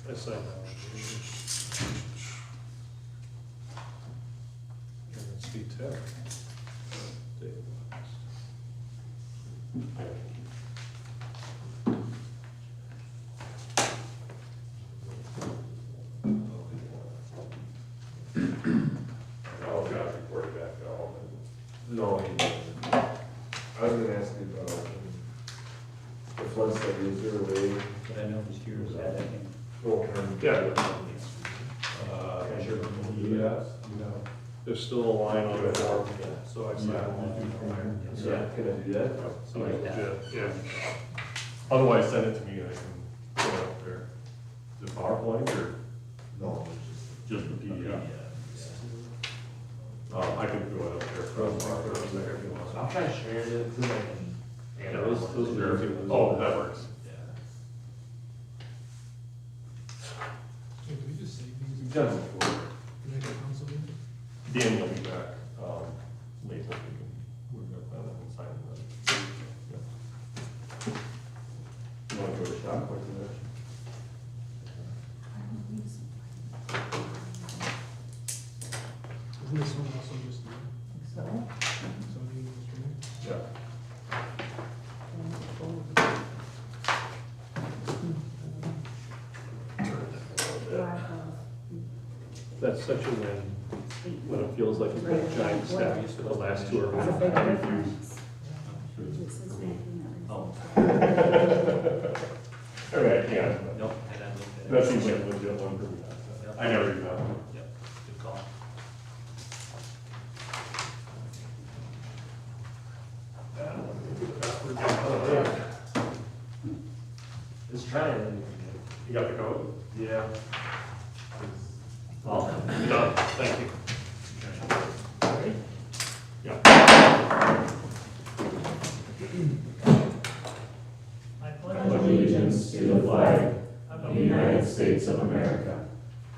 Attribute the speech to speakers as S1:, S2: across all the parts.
S1: I signed that one. And it's D10. David.
S2: Oh, God, reported back to all.
S3: No, he didn't. I was gonna ask you about the flood study, is there a way?
S4: But I know this year is that, I think.
S3: Well, can
S1: Yeah,
S4: Treasure.
S3: yes.
S1: there's still a line on the form,
S4: Yeah.
S1: so I signed one.
S3: Yeah, can I do that?
S1: So yeah. Otherwise, send it to me and I can put it up there. The PowerPoint or
S3: No,
S1: just the PDF? I can do it up there.
S4: I'll try to share it, so I can.
S1: Yeah, those are everything. Oh, that works.
S5: Hey, can we just save these?
S1: It doesn't work.
S5: Can I get council in?
S1: Danny will be back, late this week, and we're gonna plan on signing that. Yeah. You wanna go to shop quick for that?
S5: Isn't this one also just you?
S6: So,
S5: Somebody else from there?
S1: Yeah. That's such a win, when it feels like you've got giant stacks for the last two or
S6: it's a big
S1: three.
S6: difference. This is making it.
S4: Oh.
S1: All right, yeah,
S4: Nope, I haven't looked at it.
S1: that seems like a legit one for me. I never even know.
S4: Yep, good call.
S1: Just trying. You got the code?
S3: Yeah.
S1: Well, done, thank you. Yeah.
S7: I
S8: pledge allegiance to the flag of the United States of America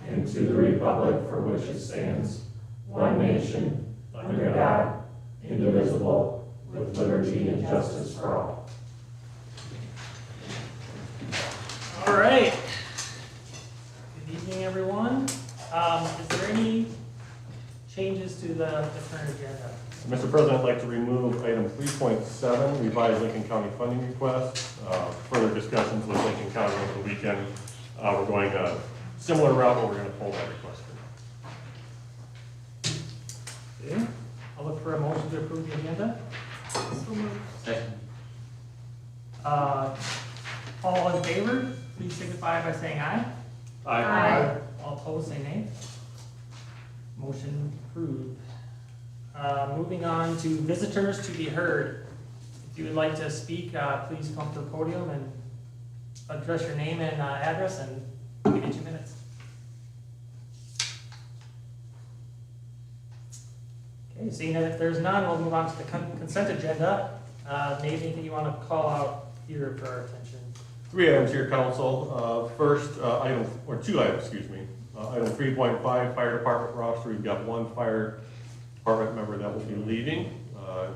S8: and to the republic for which it stands, one nation, under God, indivisible, with liberty and justice for all.
S7: All right. Good evening, everyone. Is there any changes to the current agenda?
S1: Mr. President, I'd like to remove item 3.7, revised Lincoln County funding request. Further discussions with Lincoln County over the weekend. We're going a similar route, but we're going to pull that request.
S7: Okay. I'll look for a motion to approve the agenda.
S4: Second.
S7: All in favor, please signify by saying aye.
S6: Aye.
S7: All opposed, say nay. Motion approved. Moving on to visitors to be heard. If you would like to speak, please come to the podium and address your name and address, and we get 2 minutes. Okay, seeing that if there's none, we'll move on to the consent agenda. Maybe anything you want to call out here for our attention?
S1: 3 items here, Council. First, item, or 2 items, excuse me. Item 3.5, Fire Department roster. We've got 1 fire department member that will be leaving.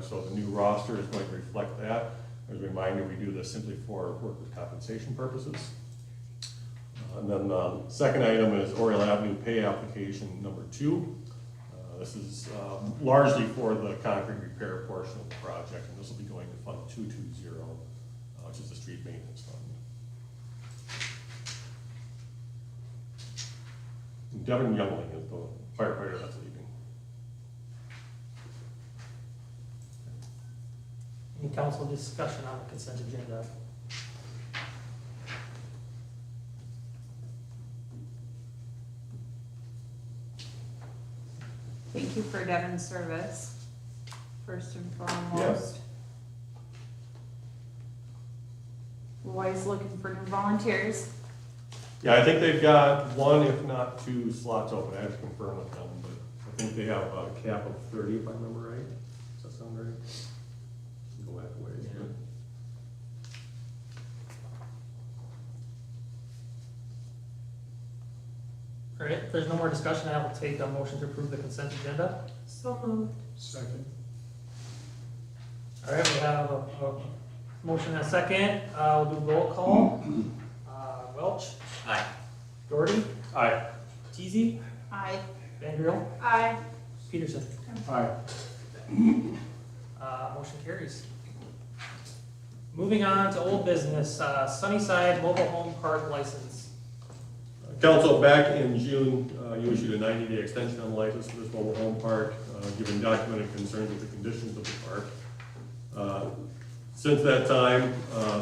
S1: So the new roster is going to reflect that. As a reminder, we do this simply for workers' compensation purposes. And then the second item is Oriole Avenue pay application number 2. This is largely for the concrete repair portion of the project, and this will be going to Fund 220, which is the street maintenance fund. Devin Youngling is the firefighter that's leaving.
S7: Any council discussion on the consent agenda?
S6: Thank you for Devin's service, first and foremost. Always looking for new volunteers.
S1: Yeah, I think they've got 1, if not 2 slots open. I have to confirm with them, but I think they have a cap of 30, if I remember right. Does that sound right? Go back a ways, but-
S7: All right, if there's no more discussion, I will take a motion to approve the consent agenda.
S6: So moved.
S5: Second.
S7: All right, we have a motion and a second. We'll do roll call. Welch,
S4: Aye.
S7: Peterson.
S5: Aye.
S7: Motion carries. Moving on to old business, Sunnyside Mobile Home Park License.
S1: Council, back in June, you issued a 90-day extension on the license for this mobile home park, given documented concerns with the conditions of the park. Since that time,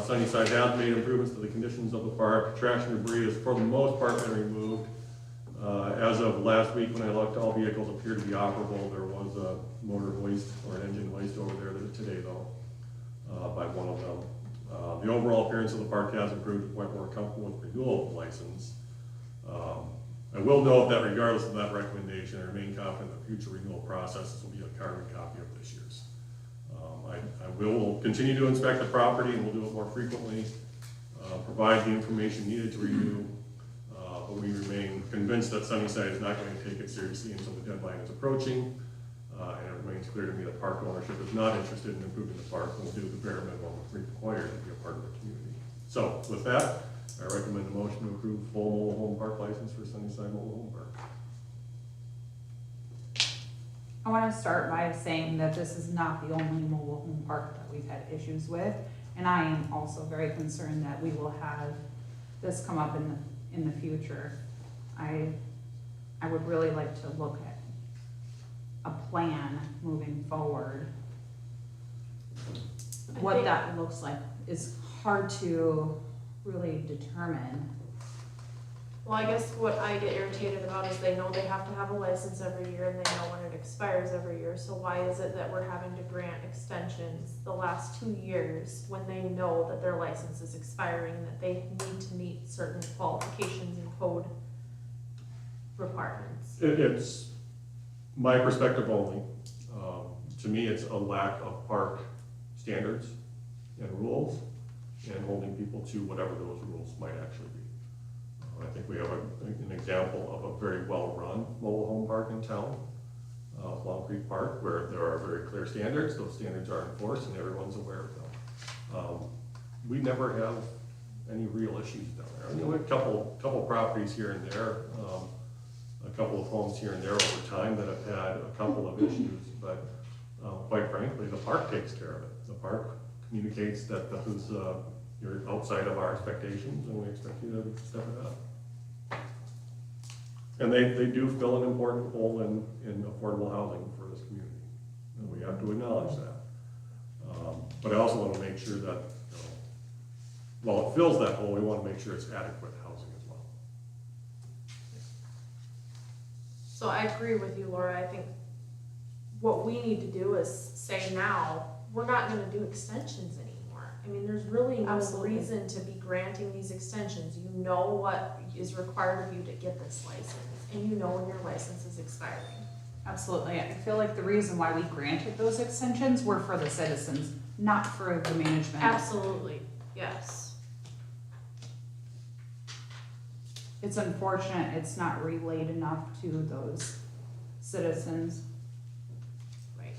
S1: Sunnyside has made improvements to the conditions of the park. Trash and debris has for the most part been removed. As of last week, when I looked, all vehicles appear to be operable. There was a motor waste or an engine waste over there today though, by one of them. The overall appearance of the park has improved to the point where we're comfortable with renewal of the license. I will note that regardless of that recommendation, I remain confident the future renewal processes will be a carbon copy of this year's. I will continue to inspect the property and we'll do it more frequently, provide the information needed to renew, but we remain convinced that Sunnyside is not going to take it seriously until the deadline is approaching, and it remains clear to me that park ownership is not interested in improving the park and will do the bare minimum required to be a part of the community. So with that, I recommend a motion to approve full mobile home park license for Sunnyside Mobile Home Park.
S6: I want to start by saying that this is not the only mobile home park that we've had issues with. And I am also very concerned that we will have this come up in the future. I would really like to look at a plan moving forward. What that looks like is hard to really determine.
S9: Well, I guess what I get irritated about is they know they have to have a license every year and they know when it expires every year. So why is it that we're having to grant extensions the last 2 years when they know that their license is expiring, that they need to meet certain qualifications and code requirements?
S1: It's my perspective only. To me, it's a lack of park standards and rules and holding people to whatever those rules might actually be. I think we have an example of a very well-run mobile home park in town, Long Creek Park, where there are very clear standards. Those standards are enforced and everyone's aware of them. We never have any real issues down there. I mean, we have a couple properties here and there, a couple of homes here and there over time that have had a couple of issues, but quite frankly, the park takes care of it. The park communicates that this is you're outside of our expectations and we expect you to step it up. And they do fill an important hole in affordable housing for this community, and we have to acknowledge that. But I also want to make sure that, while it fills that hole, we want to make sure it's adequate housing as well.
S9: So I agree with you, Laura. I think what we need to do is say now, we're not gonna do extensions anymore. I mean, there's really no
S6: Absolutely.
S9: reason to be granting these extensions. You know what is required of you to get this license, and you know when your license is expiring.
S6: Absolutely. I feel like the reason why we granted those extensions were for the citizens, not for the management.
S9: Absolutely, yes.
S6: It's unfortunate it's not relayed enough to those citizens.
S9: Right.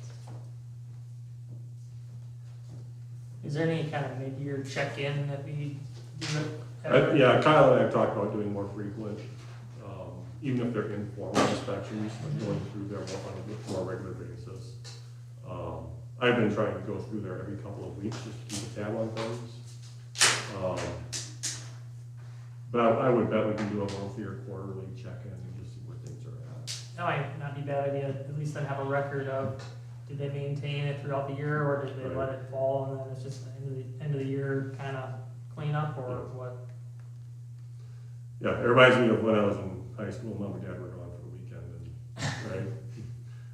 S7: Is there any kind of mid-year check-in that we do?
S1: Yeah, Kyle and I have talked about doing more frequent, even if they're informal inspections, like going through there on a more regular basis. I've been trying to go through there every couple of weeks just to keep a tab on things. But I would bet we can do a monthly or quarterly check-in and just see where things are at.
S7: That might not be a bad idea, at least then have a record of, did they maintain it throughout the year, or did they let it fall, and then it's just the end of the year kind of cleanup, or what?
S1: Yeah, it reminds me of when I was in high school, Mom and Dad were gone for the weekend, and, right?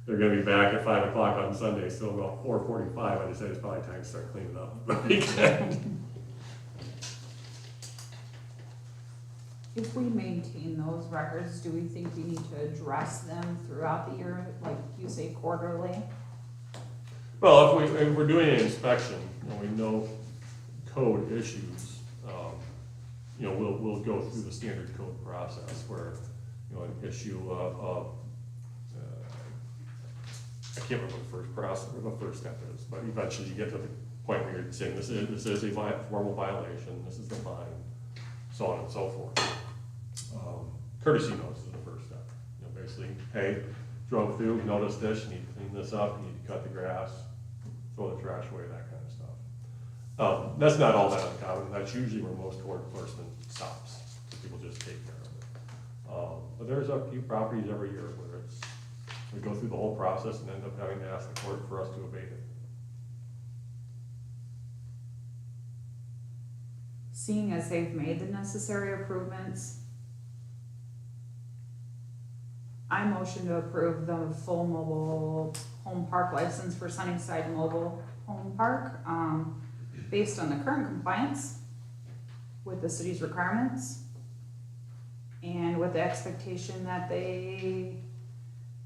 S1: They're gonna be back at 5 o'clock on Sunday, so about 4:45, I decided it's probably time to start cleaning up the weekend.
S6: If we maintain those records, do we think we need to address them throughout the year, like you say quarterly?
S1: Well, if we're doing an inspection and we know code issues, we'll go through the standard code process where, an issue I can't remember the first process, or the first step is, but eventually you get to the point where you're saying this is a formal violation, this is the fine, so on and so forth. Courtesy notice is the first step. Basically, hey, drove through, noticed this, you need to clean this up, you need to cut the grass, throw the trash away, that kind of stuff. That's not all that uncommon, that's usually where most code enforcement stops, people just take care of it. But there's a few properties every year where we go through the whole process and end up having to ask the court for us to abate it.
S6: Seeing as they've made the necessary improvements, I motion to approve the full mobile home park license for Sunnyside Mobile Home Park, based on the current compliance with the city's requirements and with the expectation that they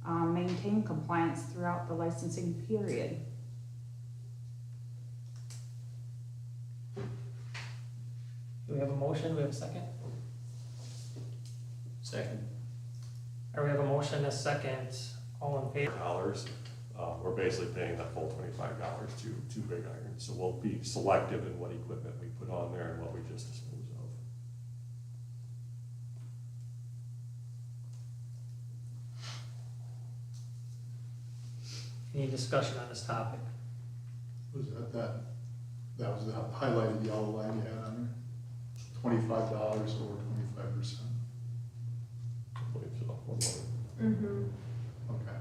S6: maintain compliance throughout the licensing period.
S7: Do we have a motion? Do we have a second?
S4: Second.
S7: Or we have a motion and a second. All in favor?
S1: Dollars, we're basically paying that full $25 to Big Iron, so we'll be selective in what equipment we put on there and what we just dispose of.
S7: Any discussion on this topic?
S10: Was that was the highlighted yellow line you had on there? $25 or 25%?
S1: I believe so, one more.
S9: Mm-hmm.
S10: Okay.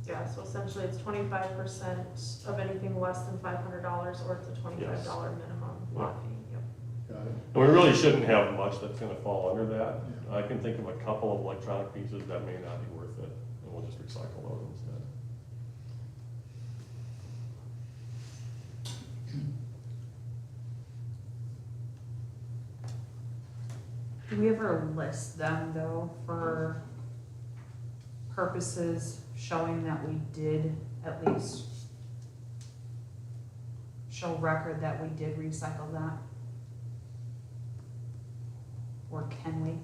S9: Yeah, so essentially it's 25% of anything less than $500, or it's a $25 minimum lot fee, yep.
S10: Got it.
S1: And we really shouldn't have much that's gonna fall under that.
S10: Yeah.
S1: I can think of a couple of electronic pieces that may not be worth it, and we'll just recycle those instead.
S6: Do we ever list them though for purposes showing that we did at least show record that we did recycle that? Or can we?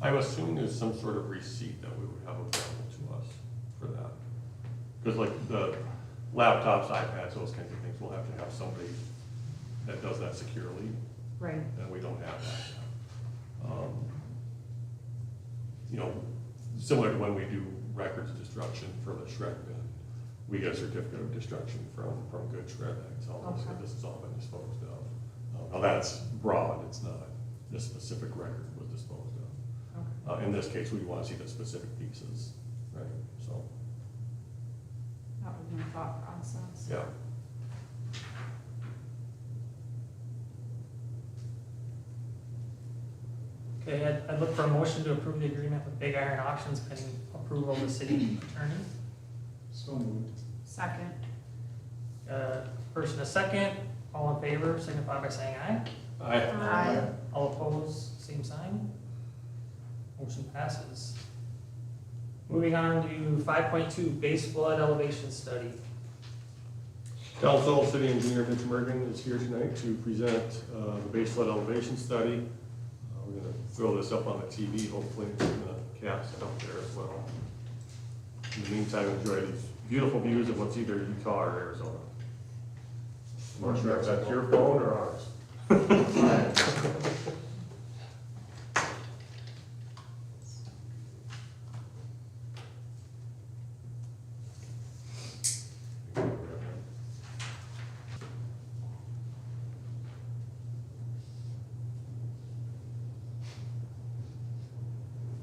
S1: I'm assuming there's some sort of receipt that we would have available to us for that. Because like the laptops, iPads, those kinds of things, we'll have to have somebody that does that securely,
S6: Right.
S1: and we don't have that yet. You know, similar to when we do records destruction for the shred bin, we get a certificate of destruction from Good Shred that tells us that
S6: Okay.
S1: this has all been disposed of. Now that's broad, it's not, this specific record was disposed of.
S6: Okay.
S1: In this case, we want to see the specific pieces, right, so,
S6: That was my thought process.
S1: yeah.
S7: Okay, I'd look for a motion to approve the agreement with Big Iron Auctions pending approval of the city attorney.
S10: So moved.
S6: Second.
S7: First and a second, all in favor, signify by saying aye.
S6: Aye.
S7: All opposed, same sign. Motion passes. Moving on to 5.2, base flood elevation study.
S1: Council, City Engineer Mitch Mergen is here tonight to present the base flood elevation study. We're gonna throw this up on the TV, hopefully, it's gonna cast it up there as well. In the meantime, enjoy these beautiful views of what's either Utah or Arizona. I'm not sure if that's your phone or ours.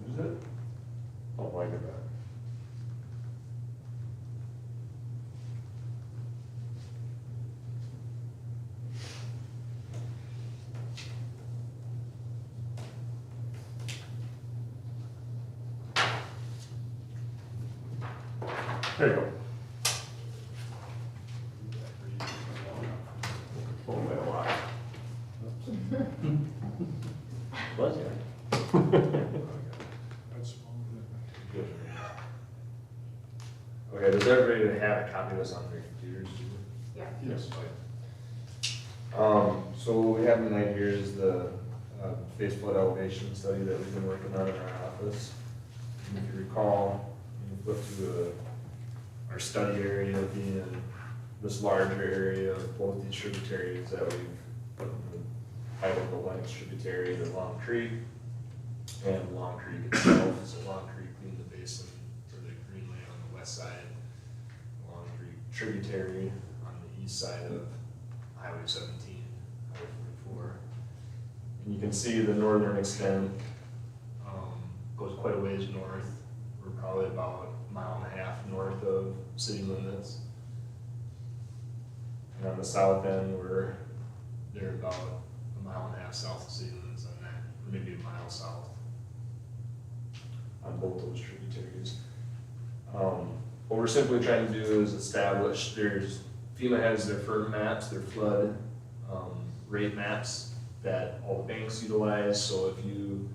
S1: Is it? Oh, wind it back. There you go. Pull that a lot.
S4: Was it?
S10: That's
S3: Okay, does everybody have a copy of this on their computers?
S9: Yeah.
S10: yes.
S3: So what we have tonight here is the base flood elevation study that we've been working on in our office. And if you recall, you flip to our study area being this larger area of both these tributaries that we've put in titled the Lennox tributary to Long Creek and Long Creek itself. So Long Creek being the basin for the Greenway on the west side, Long Creek tributary on the east side of Highway 17, Highway 44. And you can see the northern extent goes quite a ways north. We're probably about a mile and a half north of city limits. And on the south end, they're about a mile and a half south of city limits on that, or maybe a mile south on both those tributaries. What we're simply trying to do is establish, FEMA has their firm maps, their flood rate maps that all the banks utilize. So if you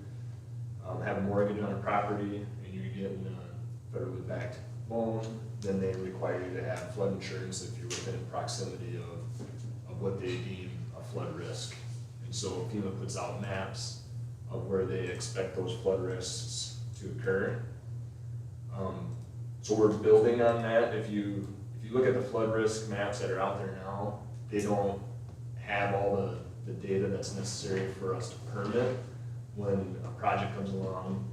S3: have a mortgage on a property and you're getting a federally backed loan, then they require you to have flood insurance if you're within proximity of what they deem a flood risk. And so FEMA puts out maps of where they expect those flood risks to occur. So we're building on that. If you look at the flood risk maps that are out there now, they don't have all the data that's necessary for us to permit when a project comes along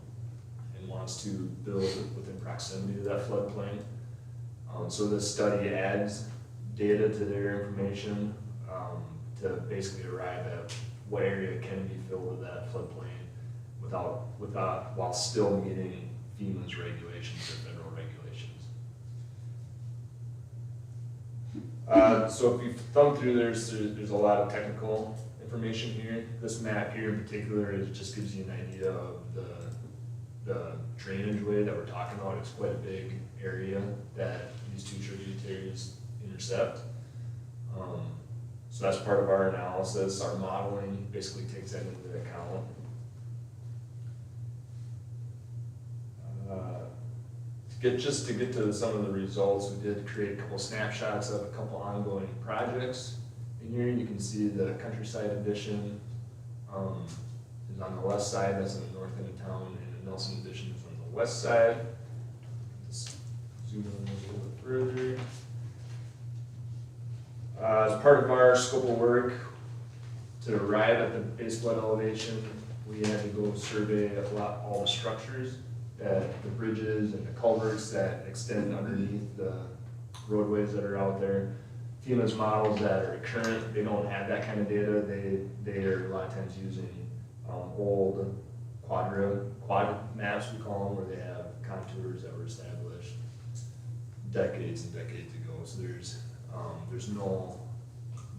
S3: and wants to build within proximity to that floodplain. So this study adds data to their information to basically arrive at what area can be filled with that floodplain while still meeting FEMA's regulations or federal regulations. So if you thumb through, there's a lot of technical information here. This map here in particular just gives you an idea of the drainage way that we're talking about. It's quite a big area that these two tributaries intercept. So that's part of our analysis. Our modeling basically takes that into account. To get to some of the results, we did create a couple snapshots of a couple ongoing projects. In here you can see the Countryside Edition is on the west side, that's in the north end of town, and the Nelson Edition is on the west side. Just zoom in a little bit further. As part of our scope of work, to arrive at the base flood elevation, we had to go survey all the structures, the bridges and the culverts that extend underneath the roadways that are out there. FEMA's models that are current, they don't have that kind of data. They are a lot of times using old quad maps, we call them, where they have contours that were established decades and decades ago. So there's no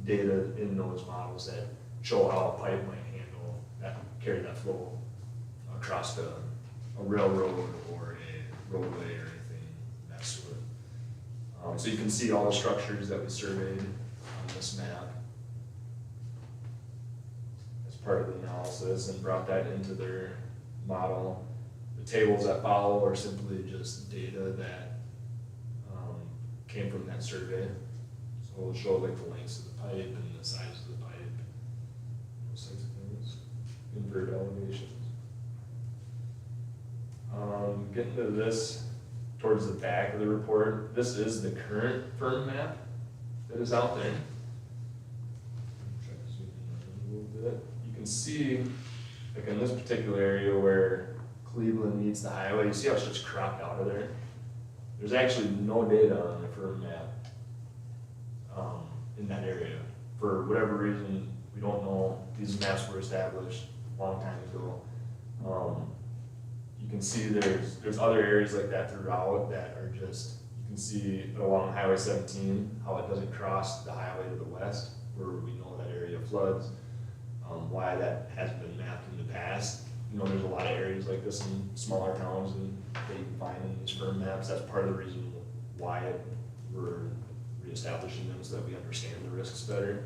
S3: data in those models that show how a pipe might carry that flow across a railroad or a roadway or anything of that sort. So you can see all the structures that we surveyed on this map as part of the analysis and brought that into their model. The tables that follow are simply just data that came from that survey. So we'll show like the lengths of the pipe and the size of the pipe, those types of things, invert elevations. Getting to this towards the back of the report, this is the current firm map that is out there. Try to zoom in a little bit. You can see, like in this particular area where Cleveland meets the highway, you see how it's just cropped out of there? There's actually no data on the firm map in that area. For whatever reason, we don't know. These maps were established a long time ago. You can see there's other areas like that throughout that are just, you can see along Highway 17 how it doesn't cross the highway to the west where we know that area floods, why that hasn't been mapped in the past. You know, there's a lot of areas like this in smaller towns and that you can find in these firm maps. That's part of the reason why we're reestablishing them, so that we understand the risks better.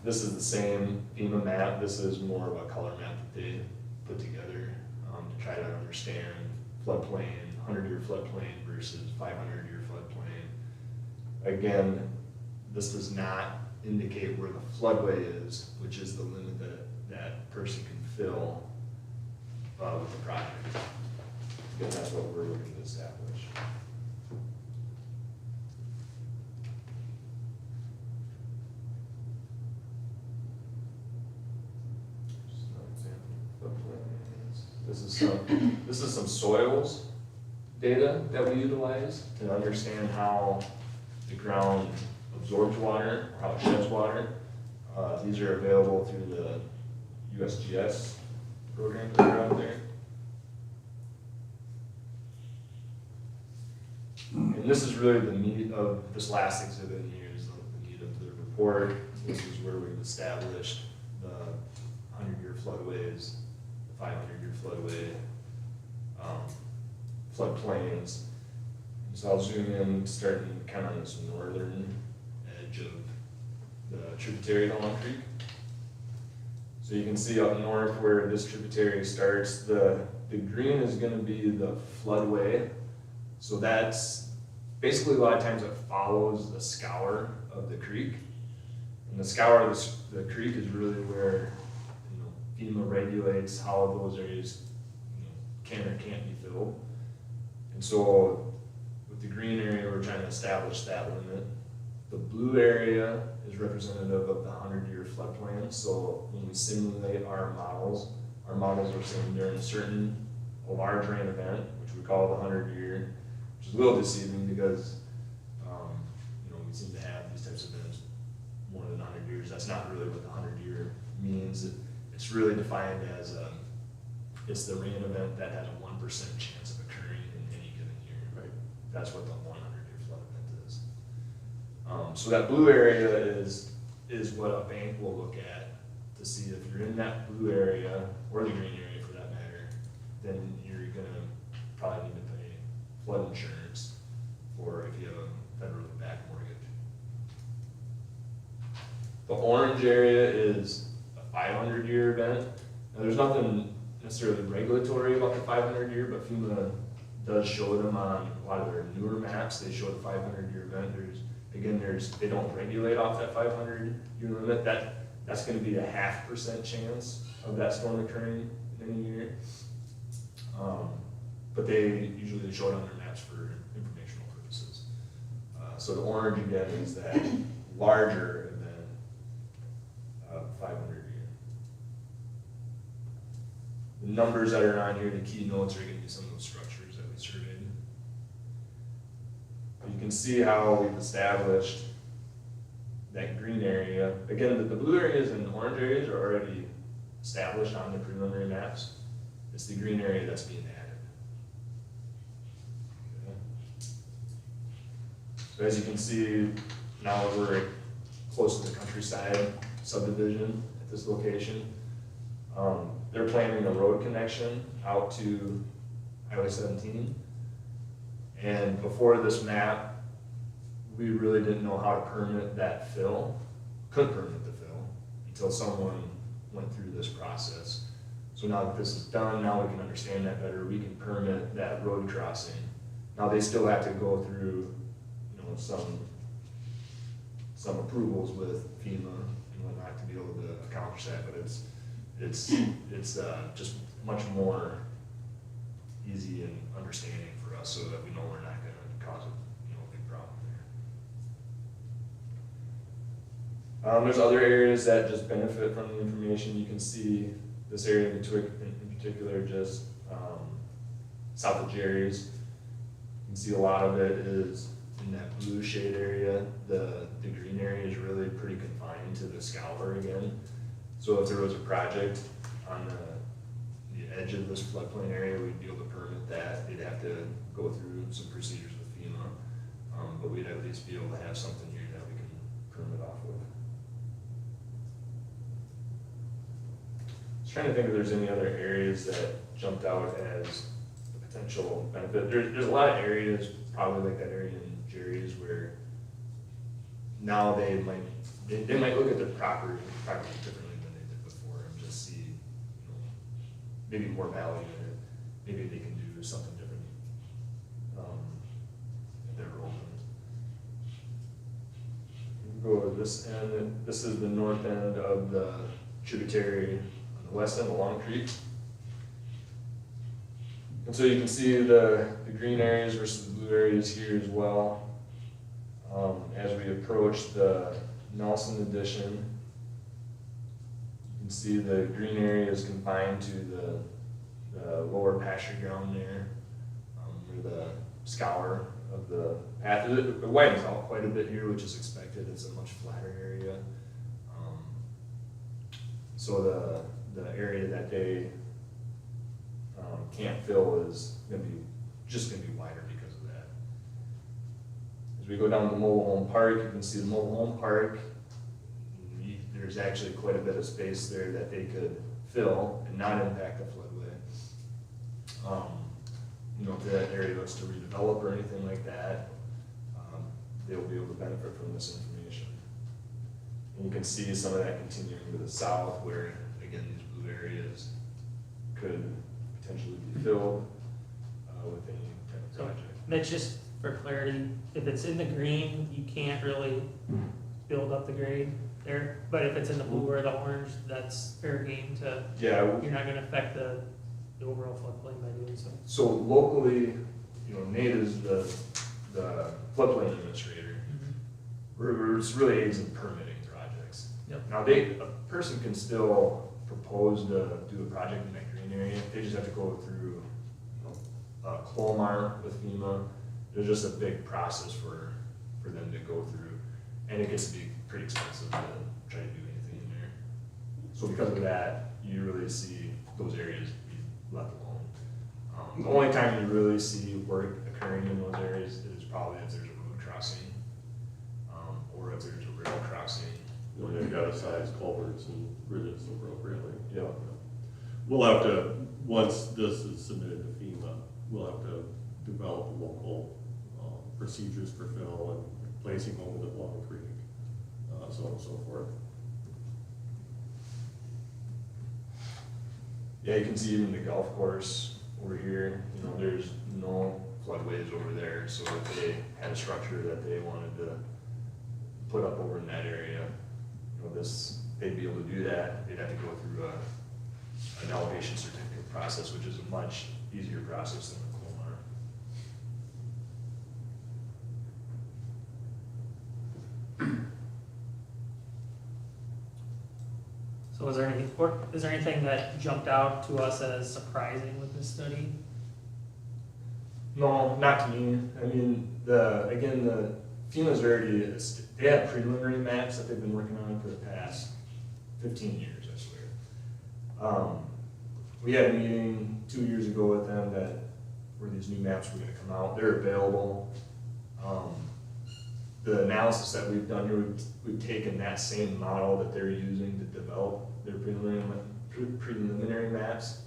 S3: This is the same FEMA map. This is more of a color map that they put together to try to understand floodplain, 100-year floodplain versus 500-year floodplain. Again, this does not indicate where the floodway is, which is the limit that person can fill with the project. Again, that's what we're looking to establish. this is some soils data that we utilize to understand how the ground absorbs water, or how it sheds water. These are available through the USGS programs that are out there. And this is really the meat of this last exhibit in here, is the meat of the report. This is where we've established the 100-year floodways, the 500-year floodway, floodplains. So I'll zoom in, starting kind of on this northern edge of the tributary to Long Creek. So you can see up north where this tributary starts, the green is going to be the floodway. So that's basically a lot of times it follows the scour of the creek. And the scour of the creek is really where, you know, FEMA regulates how those areas, you know, can or can't be filled. And so with the green area, we're trying to establish that limit. The blue area is representative of the 100-year floodplain. So when we simulate our models are saying during a large rain event, which we call the 100-year, which is a little deceiving because, you know, we seem to have these types of events more than 100 years. That's not really what the 100-year means. It's really defined as it's the rain event that has a 1% chance of occurring in any given year. Right. That's what the 100-year flood event is. So that blue area is what a bank will look at to see if you're in that blue area, or the green area for that matter, then you're gonna probably need to pay flood insurance for if you have a federally backed mortgage. The orange area is a 500-year event. Now there's nothing necessarily regulatory about the 500-year, but FEMA does show them on a lot of their newer maps. They show the 500-year event. They don't regulate off that 500-year limit. That's going to be a 0.5% chance of that storm occurring in any year. But they usually show it on their maps for informational purposes. So the orange again is that larger event, 500-year. The numbers that are on here, the key notes, are going to be some of those structures that we surveyed. You can see how we've established that green area. Again, the blue areas and the orange areas are already established on the preliminary maps. It's the green area that's being added. Okay. So as you can see, now we're close to the countryside subdivision at this location. They're planning a road connection out to Highway 17. And before this map, we really didn't know how to permit that fill. Couldn't permit the fill until someone went through this process. So now that this is done, now we can understand that better. We can permit that road crossing. Now they still have to go through, you know, some approvals with FEMA and whatnot to be able to accomplish that. But it's just much more easy and understanding for us, so that we know we're not going to cause a big problem there. There's other areas that just benefit from the information. You can see this area in particular, just south of Jerry's. You can see a lot of it is in that blue shade area. The green area is really pretty confined to the scour again. So if there was a project on the edge of this floodplain area, we'd be able to permit that. They'd have to go through some procedures with FEMA, but we'd at least be able to have something here that we can permit off of. Just trying to think if there's any other areas that jumped out as a potential benefit. There's a lot of areas, probably like that area in Jerry's, where now they might look at their property differently than they did before, and just see, maybe more value in it. Maybe they can do something different if they're open. Go to this end. This is the north end of the tributary on the west end of Long Creek. And so you can see the green areas versus the blue areas here as well. As we approach the Nelson addition, you can see the green area is confined to the the lower pasture ground there, where the scour of the path, it widens out quite a bit here, which is expected. It's a much flatter area. So the area that they can't fill is gonna be wider because of that. As we go down to mobile home park, you can see the mobile home park. There's actually quite a bit of space there that they could fill and not impact the floodway. If that area looks to redevelop or anything like that, they'll be able to benefit from this information. And you can see some of that continuing to the south where, again, these blue areas could potentially be filled with any type of project.
S7: Mitch, just for clarity, if it's in the green, you can't really build up the grade there, but if it's in the blue or the orange, that's fair game to,
S3: Yeah,
S7: you're not gonna affect the overall floodplain by doing so.
S3: so locally, Nate is the floodplain administrator. We're just really aids in permitting projects.
S7: Yep.
S3: Now, a person can still propose to do a project in that green area, they just have to go through Colmar with FEMA. There's just a big process for them to go through, and it gets to be pretty expensive to try to do anything in there. So because of that, you really see those areas be left alone. The only time you really see work occurring in those areas is probably if there's a road crossing, or if there's a rail crossing.
S1: When they've got to size culverts and bridges appropriately.
S3: Yeah.
S1: We'll have to, once this is submitted to FEMA, we'll have to develop local procedures for fill and placing over the Long Creek, so on and so forth.
S3: Yeah, you can see even the golf course over here, there's no floodways over there, so if they had a structure that they wanted to put up over in that area, they'd be able to do that. They'd have to go through an elevation certificate process, which is a much easier process than the Colmar.
S7: So is there anything that jumped out to us as surprising with this study?
S3: No, not to me. I mean, the FEMA's already, they have preliminary maps that they've been working on for the past 15 years, I swear. We had a meeting 2 years ago with them where these new maps were gonna come out. They're available. The analysis that we've done here, we've taken that same model that they're using to develop their preliminary maps.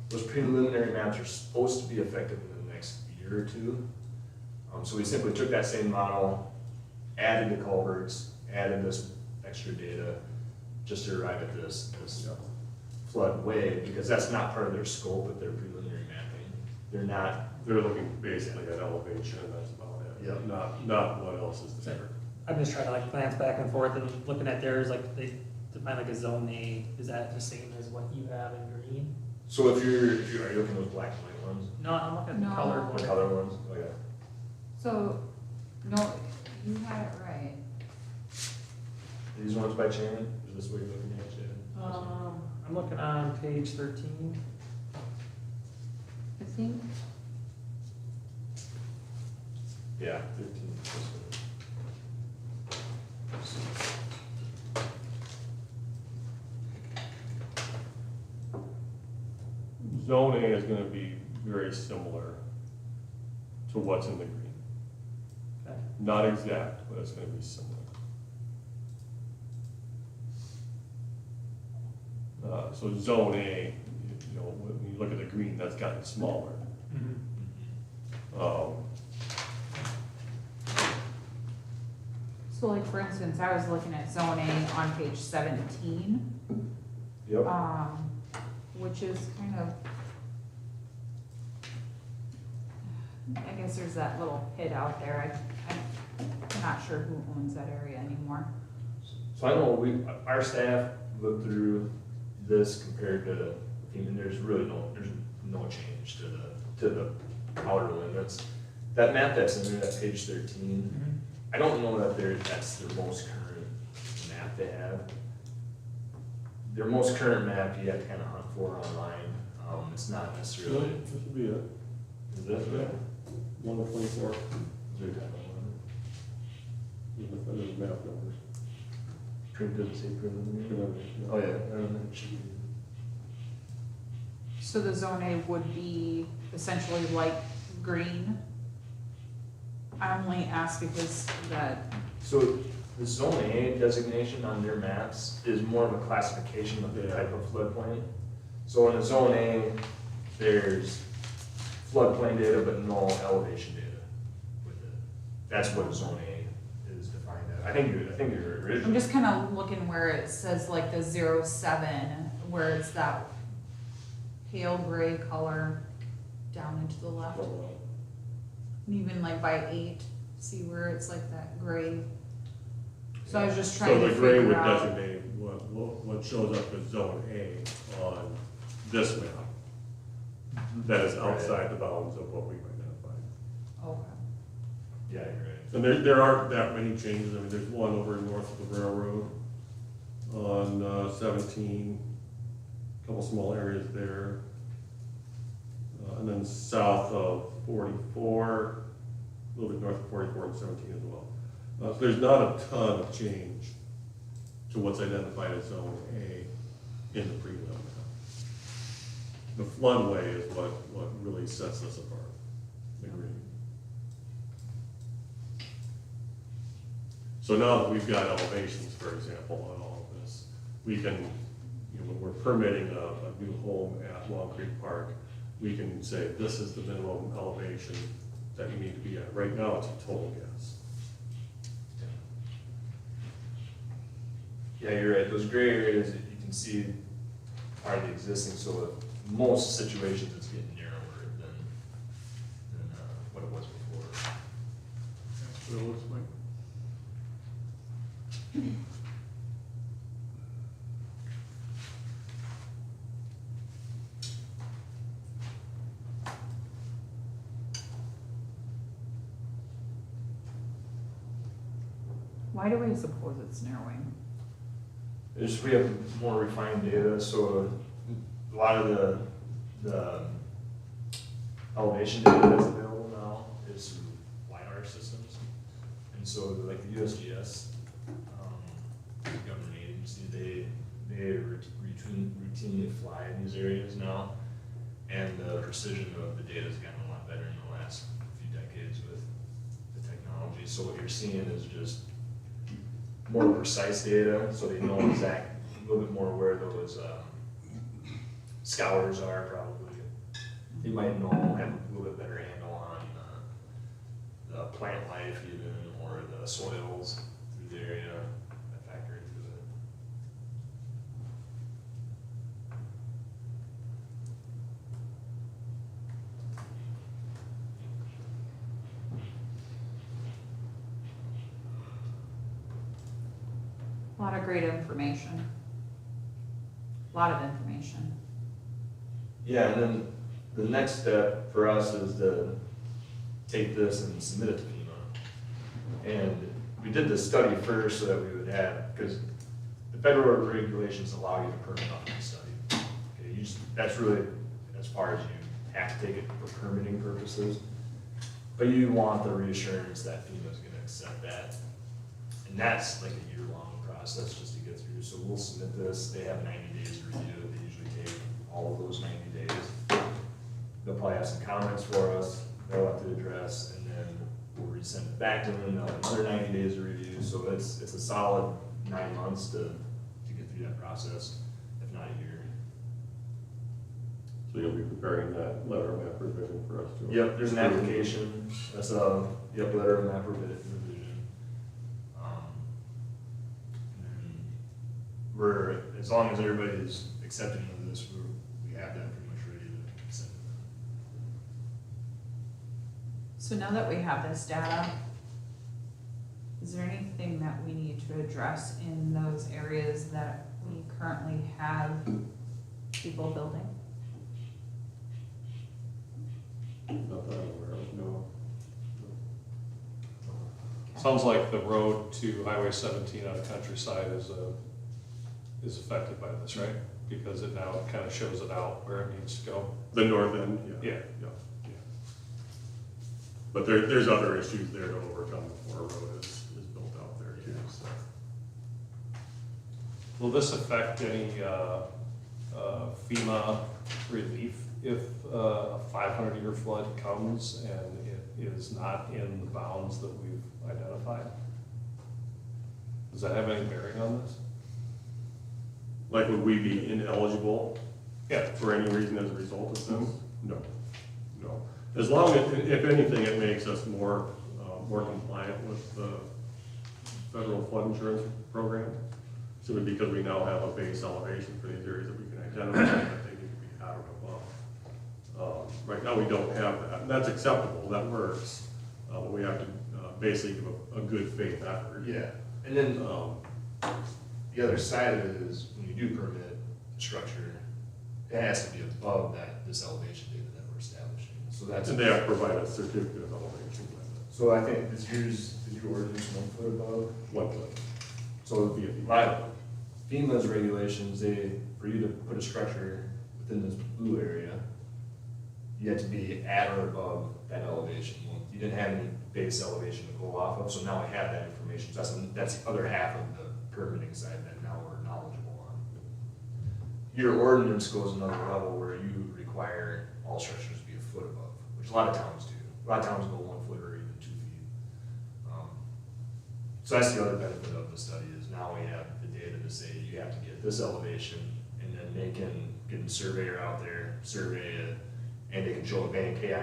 S3: Those preliminary maps are supposed to be effective in the next year or two. So we simply took that same model, added the culverts, added this extra data, just to arrive at this flood wave, because that's not part of their scope of their preliminary mapping.
S1: They're looking basically at elevation, that's about it.
S3: Yep.
S1: Not what else is there.
S7: I'm just trying to glance back and forth and looking at theirs, they define a zone A, is that the same as what you have in green?
S3: So are you looking at those black and white ones?
S7: No, I'm looking at the
S6: No.
S7: colored
S3: The
S7: one.
S3: color ones? Oh, yeah.
S6: So, no, you had it right.
S3: These ones by Shannon? Is this what you're looking at, Shannon?
S7: I'm looking on page 13.
S6: I think.
S3: Yeah, 15.
S1: Zone A is gonna be very similar to what's in the green.
S7: Okay.
S1: Not exact, but it's gonna be similar. So zone A, when you look at the green, that's gotten smaller.
S6: So like, for instance, I was looking at zone A on page 17.
S3: Yep.
S6: Which is kind of, I guess there's that little pit out there. I'm not sure who owns that area anymore.
S3: So I know our staff looked through this compared to, there's no change to the outer limits. That map that's in there, that page 13, I don't know that that's their most current map they have. Their most current map you have to kind of hunt for online. It's not
S1: So,
S3: necessarily,
S1: this will be it.
S3: is that right?
S1: 1/24.
S3: Is there a typo on
S1: There's map numbers.
S3: it? Printed, say preliminary?
S1: Preliminary.
S3: Oh, yeah, it should be.
S6: So the zone A would be essentially light green? I only ask because that,
S3: So the zone A designation on their maps is more of a classification of the type of floodplain. So in a zone A, there's floodplain data, but no elevation data with it. That's what a zone A is defined as. I think you're
S6: I'm
S3: original.
S6: just kind of looking where it says like the 07, where it's that pale gray color down into the left. And even like by 8, see where it's like that gray. So I was just trying to
S1: So the gray would
S6: figure out.
S1: designate what shows up as zone A on this map. That is outside the bounds of what we've identified.
S6: Okay.
S3: Yeah, you're right.
S1: And there aren't that many changes. I mean, there's one over north of the railroad on 17, a couple small areas there. And then south of 44, a little bit north of 44 and 17 as well. So there's not a ton of change to what's identified as zone A in the prelim map. The floodway is what really sets us apart, the green. So now that we've got elevations, for example, on all of this, we can, when we're permitting a new home at Long Creek Park, we can say, this is the minimum elevation that you need to be at. Right now, it's a total guess.
S3: Yeah, you're right. Those gray areas that you can see are the existing, so in most situations it's getting narrower than what it was before.
S1: That's what it looks like.
S6: Why do we suppose it's narrowing?
S3: We have more refined data, so a lot of the elevation data that's available now is through LiDAR systems. And so like the USGS, government agency, they routinely fly in these areas now. And the precision of the data has gotten a lot better in the last few decades with the technology. So what you're seeing is just more precise data, so they know a little bit more where those scours are probably. You might know, have a little bit better handle on the plant life even, or the soils through the area that factor into it.
S6: A lot of great information. A lot of information.
S3: Yeah, and then the next step for us is to take this and submit it to FEMA. And we did this study first so that we would have, because the federal regulations allow you to permit off the study. Okay, that's really as far as you have to take it for permitting purposes. But you want the reassurance that FEMA is gonna accept that. And that's like a year-long process just to get through. So we'll submit this, they have 90 days to review it, they usually take all of those 90 days. They'll probably have some comments for us, they'll have to address, and then we'll resend it back to them, they'll have another 90 days to review. So it's a solid 9 months to get through that process, if not a year.
S1: So you'll be preparing that letter of map revision for us to.
S3: Yep, there's an application, that's a, letter of map revision. And then as long as everybody's accepting of this, we have that pretty much ready to send it.
S6: So now that we have this data, is there anything that we need to address in those areas that we currently have people building?
S1: Not that I'm aware of, no.
S11: Sounds like the road to Highway 17 on the countryside is affected by this, right? because it now kind of shows it out where it needs to go.
S1: The north end, yeah.
S11: Yeah.
S1: Yeah. But there's other issues there to overcome before a road is built out there too, so.
S11: Will this affect any FEMA relief if a 500-year flood comes and it is not in the bounds that we've identified? Does that have any bearing on this?
S1: Like, would we be ineligible
S11: Yeah.
S1: for any reason as a result of this? No, no. As long as, if anything, it makes us more compliant with the federal flood insurance program. Simply because we now have a base elevation for these areas that we can identify that they need to be at or above. Right now, we don't have that, and that's acceptable, that works. But we have to basically give a good faith effort.
S3: Yeah, and then
S1: Um,
S3: the other side of it is, when you do permit the structure, it has to be above this elevation data that we're establishing. So that's.
S1: And they have to provide a certificate of elevation with
S3: So I think, is your ordinance 1 foot above?
S1: it, 1 foot.
S3: So FEMA's regulations, for you to put a structure within this blue area, you have to be at or above that elevation. Well, you didn't have any base elevation to go off of, so now we have that information. So that's the other half of the permitting side that now we're knowledgeable on. Your ordinance goes another level where you require all structures to be a foot above, which a lot of towns do. A lot of towns go 1 foot or even 2 feet. So that's the other benefit of the study is now we have the data to say you have to get this elevation, and then they can get a surveyor out there, survey it, and they can show a bank, hey,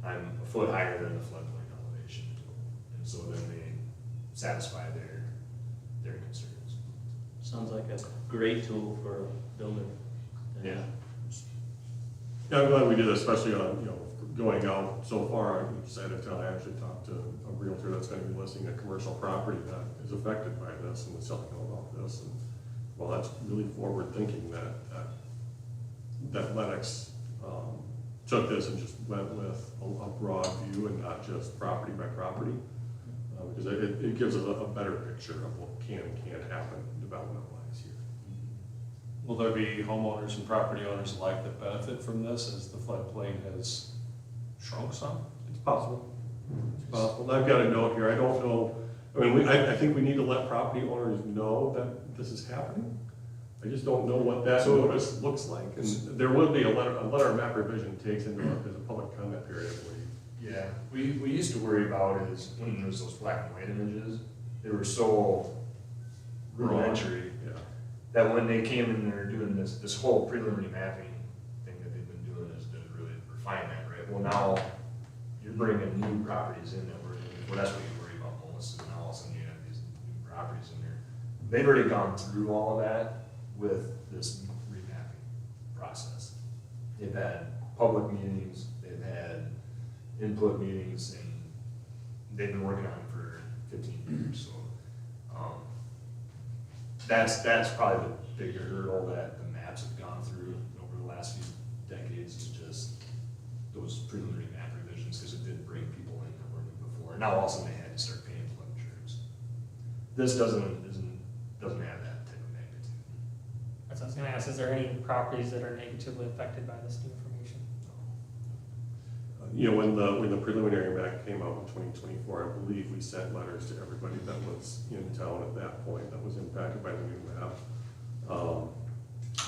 S3: I'm a foot higher than the floodplain elevation. And so then they satisfy their concerns.
S4: Sounds like a great tool for a builder.
S3: Yeah.
S1: Yeah, I'm glad we did, especially on, going out so far on each side of town. I actually talked to a realtor that's gonna be listing a commercial property that is affected by this and was telling them about this. And, well, that's really forward thinking that Lennox, took this and just went with a broad view and not just property by property. Because it gives us a better picture of what can and can't happen development-wise here.
S11: Will there be homeowners and property owners alike that benefit from this as the floodplain has shrunk some?
S1: It's possible. It's possible. And I've got a note here. I don't know, I think we need to let property owners know that this is happening. I just don't know what that notice looks like. And there will be a letter of map revision takes into it as a public comment period, I believe.
S3: Yeah, we used to worry about is when there was those black and white images, they were so rudimentary
S1: Yeah.
S3: that when they came in there doing this whole preliminary mapping thing that they've been doing is to really refine that, right? Well, now you're bringing new properties in that that's what you worry about most, and now all of a sudden you have these new properties in there. They've already gone through all of that with this remapping process. They've had public meetings, they've had input meetings, and they've been working on it for 15 years, so. That's probably the bigger hurdle that the maps have gone through over the last few decades, is just those preliminary map revisions, because it did bring people in that weren't before. Now all of a sudden they had to start paying flood insurance. This doesn't have that type of magnitude.
S7: That's what I was gonna ask, is there any properties that are negatively affected by this new information?
S1: When the preliminary map came out in 2024, I believe we sent letters to everybody that was in town at that point that was impacted by the new map.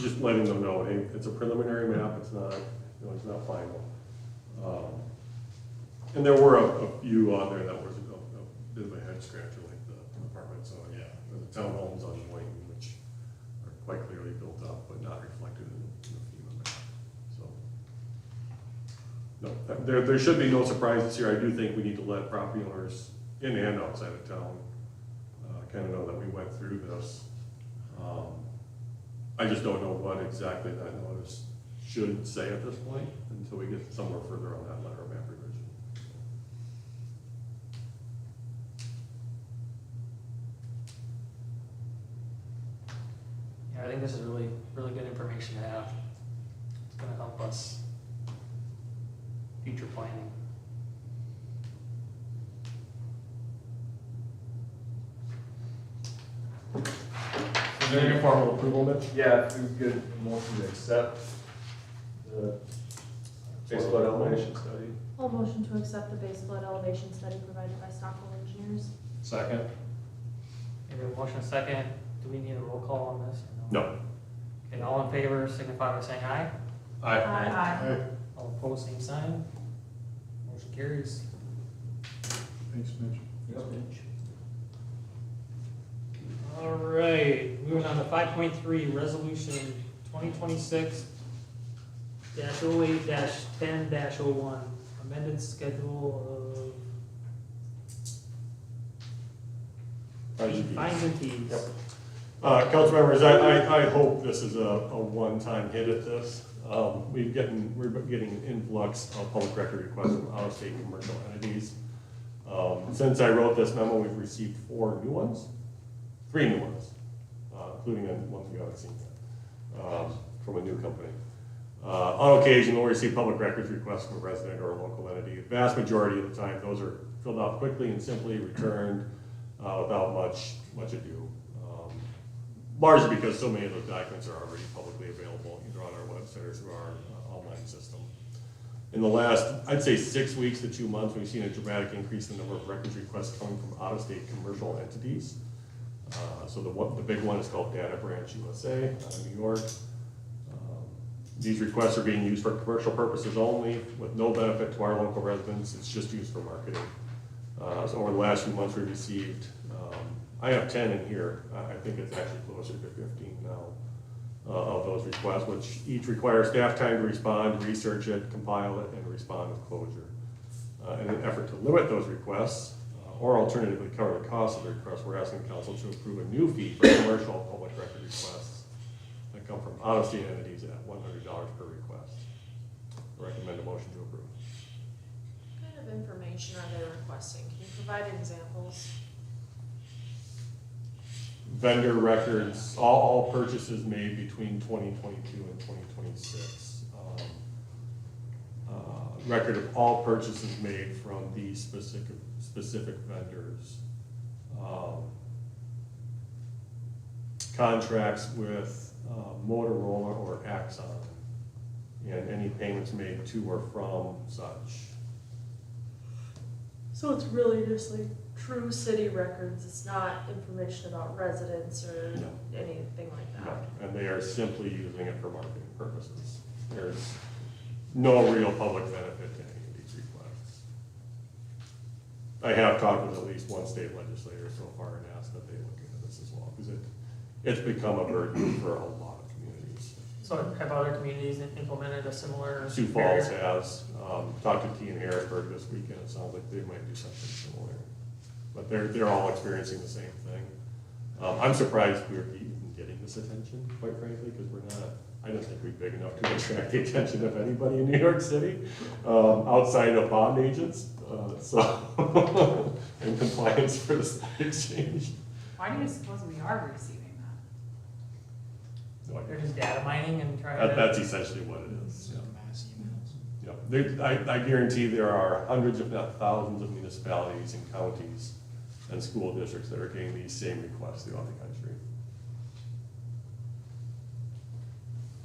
S1: Just letting them know, hey, it's a preliminary map, it's not final. And there were a few on there that was a bit of a head scratcher, like the apartments on, the townhomes on Wayne, which are quite clearly built up, but not reflected in the FEMA map, so. No, there should be no surprises here. I do think we need to let property owners in and outside of town kind of know that we went through this. I just don't know what exactly that notice should say at this point until we get somewhere further on that letter of map revision.
S7: Yeah, I think this is really, really good information to have. It's gonna help us future planning. So
S1: Is there any formal approval, Mitch?
S3: Yeah, if we could get a motion to accept the base flood elevation study.
S9: I'll motion to accept the base flood elevation study provided by Stockwell Engineers.
S11: Second?
S7: We have a motion second. Do we need a roll call on this? Or no?
S1: No.
S7: Okay, all in favor signify by saying aye.
S11: Aye.
S6: Aye.
S7: All opposed, same sign. Motion carries.
S10: Thanks, Mitch.
S7: All right, moving on to 5.3, resolution 2026-08-10-01, amended schedule of fines and fees.
S1: Council members, I hope this is a one-time hit at this. We're getting an influx of public record requests from out-of-state commercial entities. Since I wrote this memo, we've received 3 new ones, including ones we haven't seen yet, from a new company. On occasion, we'll receive public records requests from a resident or a local entity. The vast majority of the time, those are filled out quickly and simply returned without much ado. Largely because so many of those documents are already publicly available, either on our website or through our online system. In the last, I'd say 6 weeks to 2 months, we've seen a dramatic increase in the number of records requests coming from out-of-state commercial entities. So the big one is called Data Branch USA out of New York. These requests are being used for commercial purposes only, with no benefit to our local residents. It's just used for marketing. So over the last few months, we received, I have 10 in here. I think it's actually closer to 15 now of those requests, which each require staff time to respond, research it, compile it, and respond with closure. In an effort to limit those requests, or alternatively cover the cost of the request, we're asking council to approve a new fee for commercial public record requests that come from out-of-state entities at $100 per request. I recommend a motion to approve.
S9: What kind of information are they requesting? Can you provide examples?
S1: Vendor records, all purchases made between 2022 and 2026. Record of all purchases made from these specific vendors. Contracts with Motorola or Axon, and any payments made to or from such.
S9: So it's really just like true city records, it's not information about residents or
S1: No.
S9: anything like that?
S1: No, and they are simply using it for marketing purposes. There's no real public benefit to any of these requests. I have talked with at least one state legislator so far and asked that they look into this as well, because it's become a burden for a lot of communities.
S7: So have other communities implemented a similar?
S1: Sioux
S7: barrier?
S1: Falls has, talked to T in Harrisburg this weekend, it sounds like they might do something similar. But they're all experiencing the same thing. I'm surprised we're even getting this attention, quite frankly, because I don't think we're big enough to attract the attention of anybody in New York City, outside of bond agents, in compliance for the stock exchange.
S6: Why do you suppose we are receiving that?
S1: No idea.
S7: They're just data mining and trying to.
S1: That's essentially what it is.
S5: Some mass emails.
S1: Yeah, I guarantee there are hundreds, if not thousands, of municipalities and counties and school districts that are getting these same requests throughout the country.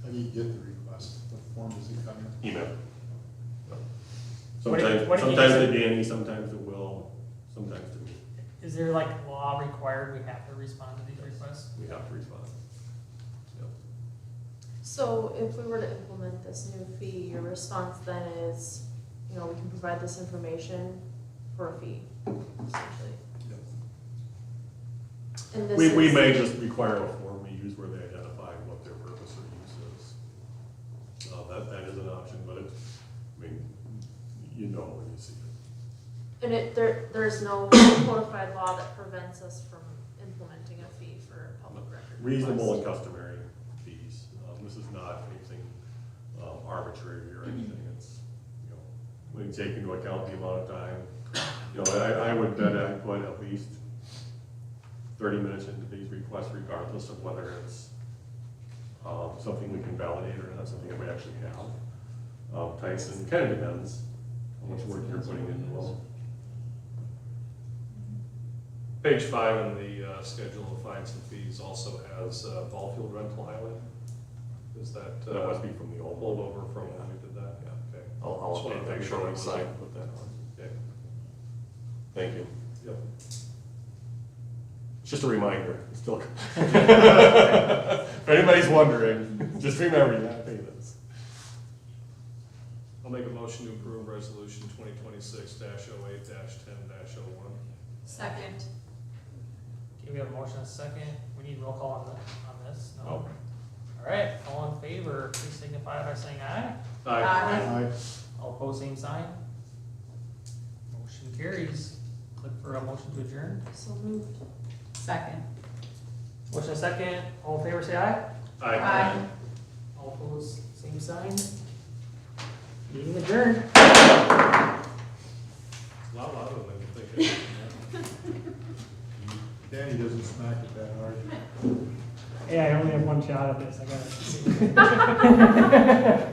S10: How do you get the request? What form does it come in?
S1: Email.
S7: What do you-
S1: Sometimes,
S7: what do you
S1: sometimes
S7: use
S1: to Danny, sometimes to Will, sometimes to me.
S7: Is there like law required we have to respond to these requests?
S1: We have to respond. Yep.
S9: So if we were to implement this new fee, your response then is, we can provide this information for a fee, essentially. And this
S1: We
S9: is-
S1: may just require a form we use where they identify what their purpose or use is. That is an option, but when you see it.
S9: And there's no codified law that prevents us from implementing a fee for public record
S1: Reasonable and
S9: requests.
S1: customary fees. This is not anything arbitrary or anything. It's, when you take into account the amount of time, I would bet I put at least 30 minutes into these requests, regardless of whether it's something we can validate or not, something that we actually have. Tyson, kind of depends how much work you're putting into them.
S11: Page 5 in the schedule of fines and fees also has ball field rental highway. Is that?
S1: That must be from the old.
S11: Holdover from when we did that, yeah, okay.
S1: I'll
S11: Just wanna
S1: update that
S11: make sure
S1: before
S11: it
S1: I
S11: was-
S1: sign and put that on.
S11: Okay.
S1: Thank you.
S11: Yep.
S1: It's just a reminder, it's still. If anybody's wondering, just remember, you gotta pay this.
S11: I'll make a motion to approve resolution 2026-08-10-01.
S9: Second.
S7: Okay, we have a motion and a second. We need roll call on this, no?
S1: No.
S7: All right, all in favor, please signify by saying aye.
S11: Aye.
S10: Aye.
S7: All opposed, same sign. Motion carries. Look for a motion to adjourn.
S9: So moved.
S6: Second.
S7: Motion and a second. All in favor, say aye.
S9: Aye.
S7: All opposed, same sign. Meeting adjourned.
S11: A lot louder than you think.
S10: Danny doesn't smack it that hard.
S7: Yeah, I only have one shot at this. I got it.